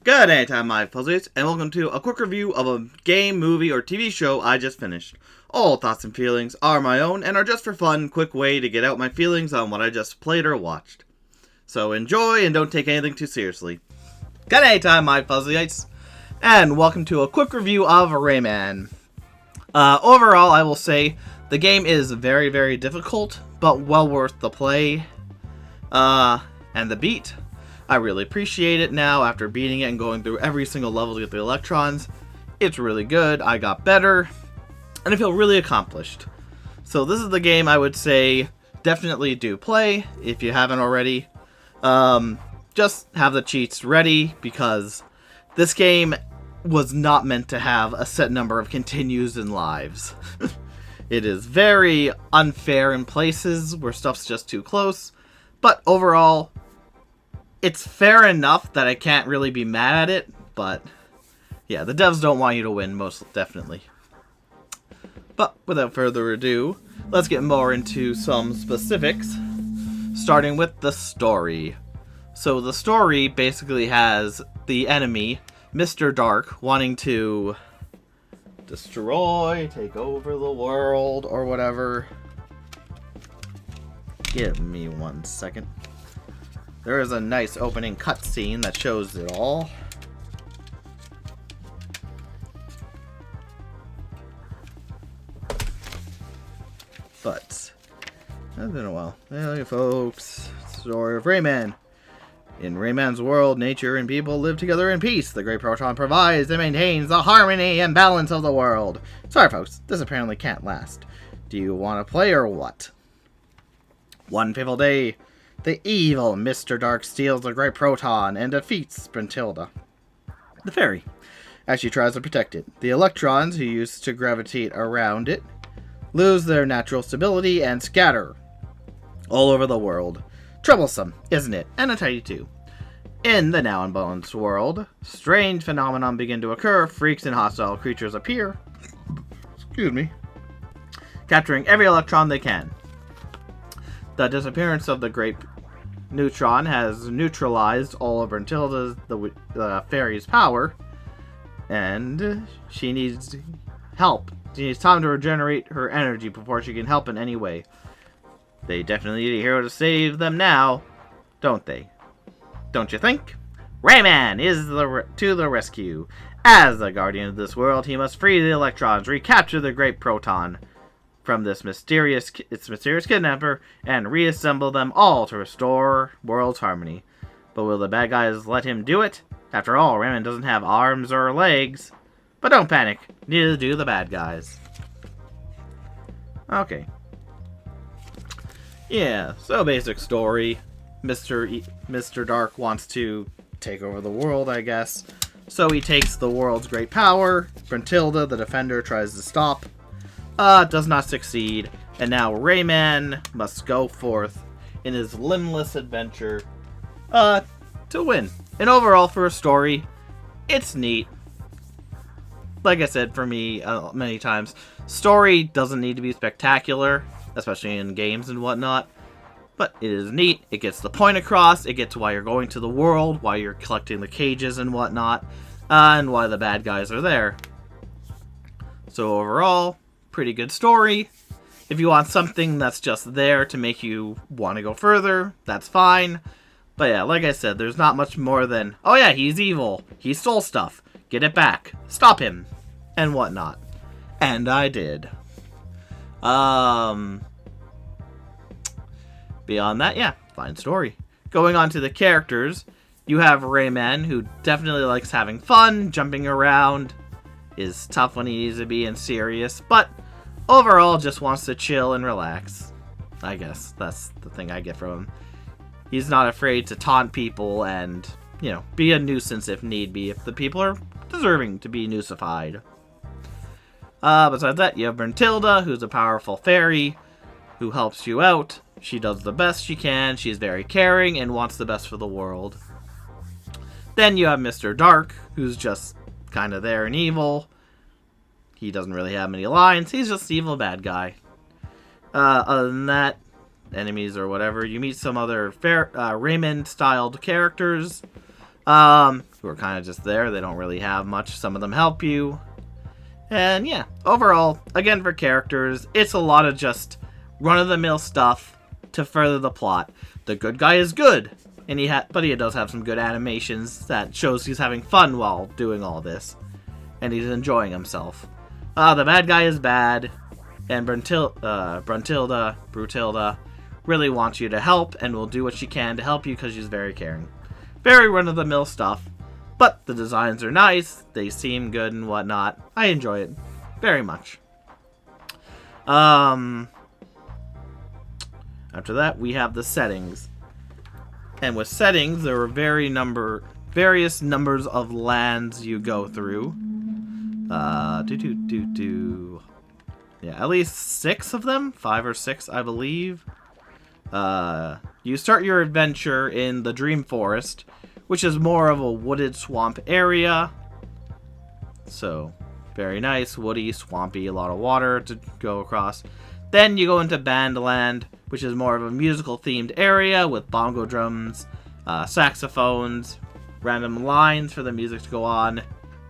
Good day, time, my fuzzies, and welcome to a quick review of a game, movie, or TV show I just finished. All thoughts and feelings are my own and are just for fun, quick way to get out my feelings on what I just played or watched. So enjoy and don't take anything too seriously. Good day, time, my fuzzyites, and welcome to a quick review of Rayman. Overall, I will say the game is very, very difficult, but well worth the play. And the beat. I really appreciate it now after beating it and going through every single level to get the electrons. It's really good. I got better. And I feel really accomplished. So this is the game I would say definitely do play if you haven't already. Just have the cheats ready because this game was not meant to have a set number of continues and lives. It is very unfair in places where stuff's just too close. But overall, it's fair enough that I can't really be mad at it, but yeah, the devs don't want you to win, most definitely. But without further ado, let's get more into some specifics, starting with the story. So the story basically has the enemy, Mr. Dark, wanting to destroy, take over the world, or whatever. Give me 1 second. There is a nice opening cutscene that shows it all. But it's been a while. Hey folks, story of Rayman. In Rayman's world, nature and people live together in peace. The Great Proton provides and maintains the harmony and balance of the world. Sorry folks, this apparently can't last. Do you want to play or what? One fateful day, the evil Mr. Dark steals the Great Proton and defeats Bruntilda, the fairy, as she tries to protect it. The electrons, who used to gravitate around it, lose their natural stability and scatter all over the world. Troublesome, isn't it? And a tidy too. In the now unbalanced world, strange phenomena begin to occur. Freaks and hostile creatures appear. Excuse me. Capturing every electron they can. The disappearance of the Great Neutron has neutralized all of Bruntilda's, the fairy's power, and she needs help. She needs time to regenerate her energy before she can help in any way. They definitely need a hero to save them now, don't they? Don't you think? Rayman is to the rescue. As the guardian of this world, he must free the electrons, recapture the Great Proton from its mysterious kidnapper, and reassemble them all to restore world's harmony. But will the bad guys let him do it? After all, Rayman doesn't have arms or legs. But don't panic, neither do the bad guys. Okay. Yeah, so basic story. Mr. Dark wants to take over the world, I guess. So he takes the world's great power. Bruntilda, the defender, tries to stop. Does not succeed, and now Rayman must go forth in his limitless adventure, to win. And overall, for a story, it's neat. Like I said, for me, many times, story doesn't need to be spectacular, especially in games and whatnot, but it is neat. It gets the point across, it gets why you're going to the world, why you're collecting the cages and whatnot, and why the bad guys are there. So overall, pretty good story. If you want something that's just there to make you want to go further, that's fine. But yeah, like I said, there's not much more than, oh yeah, he's evil, he stole stuff, get it back, stop him, and whatnot. And I did. Beyond that, yeah, fine story. Going on to the characters, you have Rayman, who definitely likes having fun, jumping around, is tough when he needs to be, and serious, but overall, just wants to chill and relax. I guess that's the thing I get from him. He's not afraid to taunt people and, you know, be a nuisance if need be, if the people are deserving to be nuisified. Besides that, you have Bruntilda, who's a powerful fairy who helps you out. She does the best she can. She's very caring and wants the best for the world. Then you have Mr. Dark, who's just kind of there and evil. He doesn't really have many lines. He's just an evil bad guy. Other than that, enemies or whatever, you meet some other Rayman-styled characters. who are kind of just there. They don't really have much. Some of them help you. And yeah, overall, again for characters, it's a lot of just run-of-the-mill stuff to further the plot. The good guy is good, and but he does have some good animations that shows he's having fun while doing all this, and he's enjoying himself. The bad guy is bad, and Brutilda really wants you to help and will do what she can to help you because she's very caring. Very run-of-the-mill stuff, but the designs are nice, they seem good and whatnot. I enjoy it very much. After that, we have the settings. And with settings, there are various numbers of lands you go through. Yeah, at least 6 of them? 5 or 6, I believe. You start your adventure in the Dream Forest, which is more of a wooded swamp area. So, very nice, woody, swampy, a lot of water to go across. Then you go into Bandland, which is more of a musical themed area with bongo drums, saxophones, random lines for the music to go on,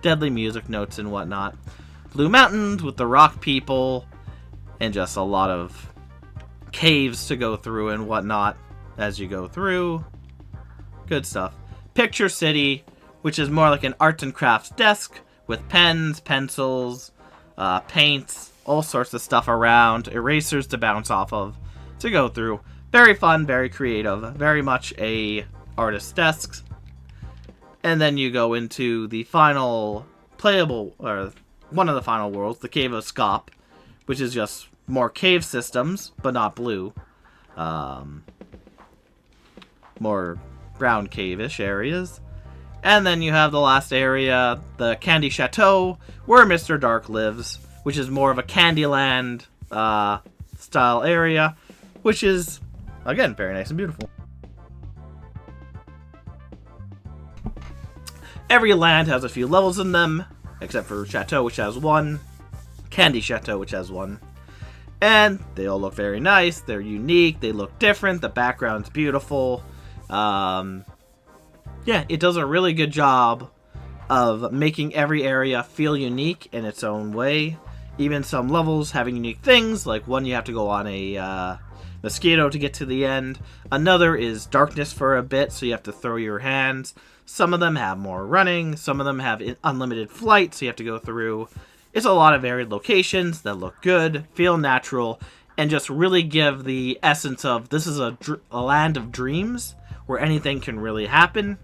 deadly music notes and whatnot. Blue Mountains with the rock people, and just a lot of caves to go through and whatnot as you go through. Good stuff. Picture City, which is more like an arts and crafts desk with pens, pencils, paints, all sorts of stuff around, erasers to bounce off of, to go through. Very fun, very creative, very much a artist's desk. And then you go into the final playable, or one of the final worlds, the Cave of Scop, which is just more cave systems, but not blue. More brown cave-ish areas. And then you have the last area, the Candy Chateau, where Mr. Dark lives, which is more of a Candyland style area, which is, again, very nice and beautiful. Every land has a few levels in them, except for Chateau, which has 1, Candy Chateau, which has 1. And they all look very nice, they're unique, they look different, the background's beautiful. Yeah, it does a really good job of making every area feel unique in its own way. Even some levels having unique things, like one you have to go on a mosquito to get to the end. Another is darkness for a bit, so you have to throw your hands. Some of them have more running, some of them have unlimited flight, so you have to go through. It's a lot of varied locations that look good, feel natural, and just really give the essence of this is a land of dreams where anything can really happen.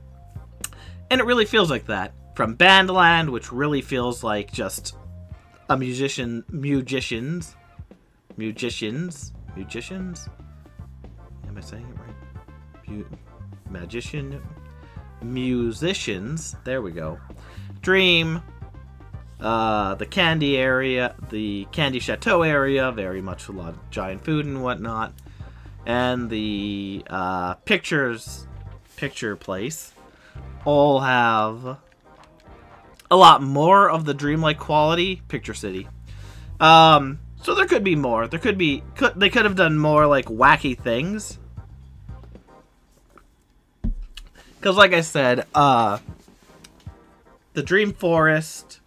And it really feels like that. From Bandland, which really feels like just a musicians. Am I saying it right? Musicians. There we go. Dream. The candy area, the Candy Chateau area, very much a lot of giant food and whatnot. And the picture place all have a lot more of the dreamlike quality. Picture City. So there could be more. They could have done more like wacky things. Because like I said, the Dream Forest,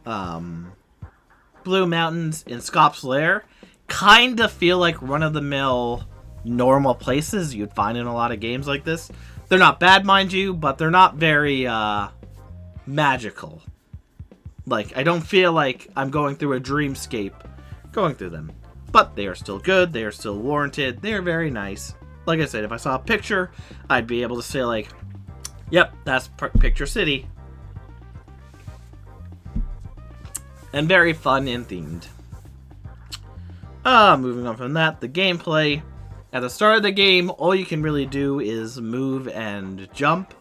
Blue Mountains, and Scop's Lair kind of feel like run-of-the-mill normal places you'd find in a lot of games like this. They're not bad, mind you, but they're not very magical. Like, I don't feel like I'm going through a dreamscape going through them. But they are still good, they are still warranted, they are very nice. Like I said, if I saw a picture, I'd be able to say like, yep, that's Picture City. And very fun and themed. Moving on from that, the gameplay. At the start of the game, all you can really do is move and jump.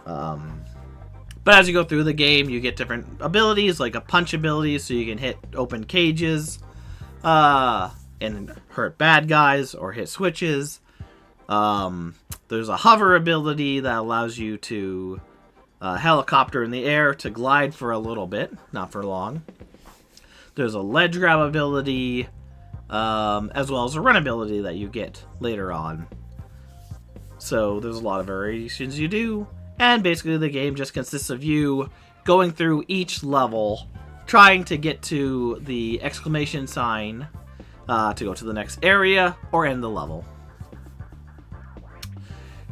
But as you go through the game, you get different abilities, like a punch ability, so you can hit open cages, and hurt bad guys, or hit switches. There's a hover ability that allows you to helicopter in the air to glide for a little bit, not for long. There's a ledge grab ability, as well as a run ability that you get later on. So there's a lot of variations you do. And basically the game just consists of you going through each level, trying to get to the exclamation sign to go to the next area or end the level.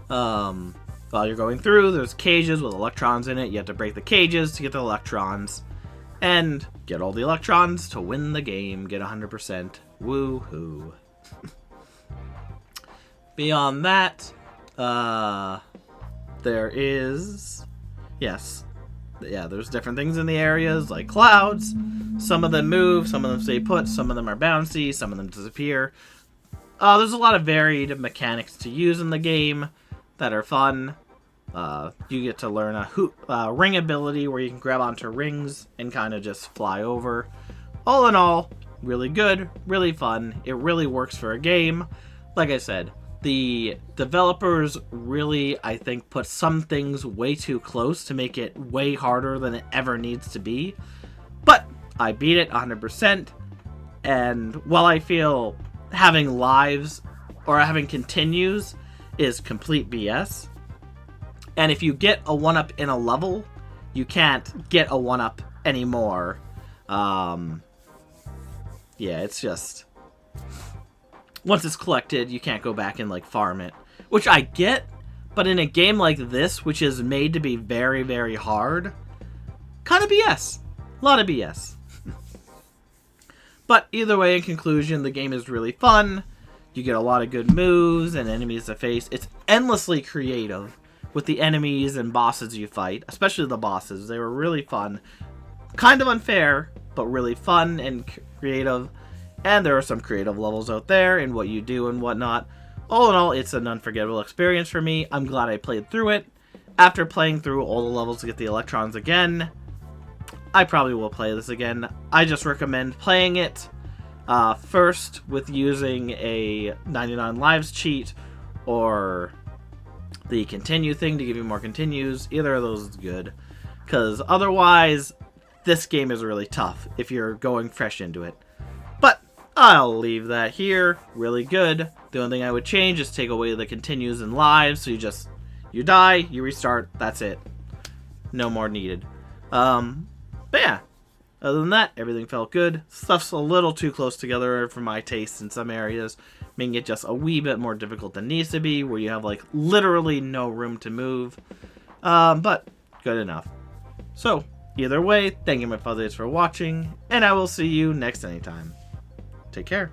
While you're going through, there's cages with electrons in it. You have to break the cages to get the electrons. And get all the electrons to win the game. Get 100%. Woohoo. Beyond that, there is... Yes. Yeah, there's different things in the areas, like clouds. Some of them move, some of them stay put, some of them are bouncy, some of them disappear. There's a lot of varied mechanics to use in the game that are fun. You get to learn a ring ability where you can grab onto rings and kind of just fly over. All in all, really good, really fun. It really works for a game. Like I said, the developers really, I think, put some things way too close to make it way harder than it ever needs to be. But I beat it 100%. And while I feel having lives or having continues is complete BS, and if you get a 1-up in a level, you can't get a 1-up anymore. Yeah, it's just... Once it's collected, you can't go back and, like, farm it. Which I get, but in a game like this, which is made to be very, very hard, kind of BS. A lot of BS. But either way, in conclusion, the game is really fun. You get a lot of good moves and enemies to face. It's endlessly creative with the enemies and bosses you fight, especially the bosses. They were really fun. Kind of unfair, but really fun and creative. And there are some creative levels out there in what you do and whatnot. All in all, it's an unforgettable experience for me. I'm glad I played through it. After playing through all the levels to get the electrons again, I probably will play this again. I just recommend playing it first with using a 99 lives cheat or the continue thing to give you more continues. Either of those is good, because otherwise this game is really tough if you're going fresh into it. But I'll leave that here. Really good. The only thing I would change is take away the continues and lives, so you die, you restart, that's it. No more needed. But yeah, other than that, everything felt good. Stuff's a little too close together for my taste in some areas, making it just a wee bit more difficult than it needs to be, where you have, like, literally no room to move. But good enough. So, either way, thank you my fuzzies for watching, and I will see you next anytime. Take care.